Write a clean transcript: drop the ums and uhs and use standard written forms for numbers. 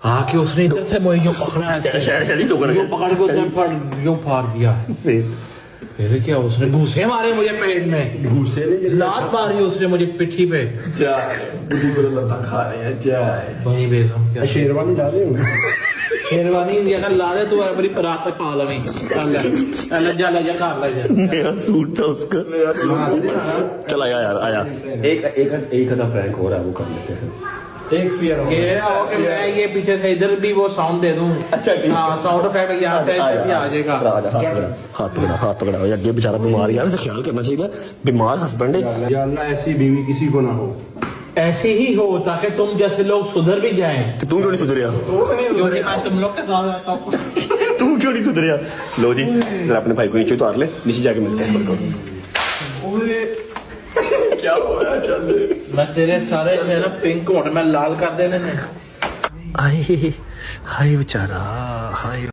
आके उसने इधर से मुझे यूं पकड़ा है, यूं पकड़ के उसने यूं फाड़ दिया। फिर क्या उसने घूसे मारे मुझे पेट में, घूसे नहीं लात मारी उसने मुझे पिठी पे। बुद्धि को लता खा रहे हैं जाए वही बेगम क्या शेरवानी ला दे शेरवानी इंडिया का ला दे तू अपनी रात तक पा लवी जा ले जा कर ले जा। मेरा सूट था उसका। चल आया यार आया। एक आधा प्रैंक हो रहा है वो कर लेते हैं। एक फियर हो ये आओ कि मैं ये पीछे से इधर भी वो साउंड दे दूं। अच्छा ठीक है। हाँ साउंड इफेक्ट यहाँ से ऐसे भी आ जाएगा। हाथ पकड़ा ये आगे बेचारा बीमार यार, इसे ख्याल करना चाहिए। बीमार हस्बैंड है। या अल्लाह ऐसी बीवी किसी को ना हो। ऐसे ही हो ताकि तुम जैसे लोग सुधर भी जाएं। तो तुम क्यों नहीं सुधरिया? क्योंकि मैं तुम लोग के साथ रहता हूँ। तुम क्यों नहीं सुधरिया? लो जी जरा अपने भाई को नीचे उतार ले, नीचे जाके मिलते हैं। क्या हो रहा है? चल मैं तेरे सारे जो है ना पिंक होट में लाल कर देने हैं। हाय हाय बेचारा हाय।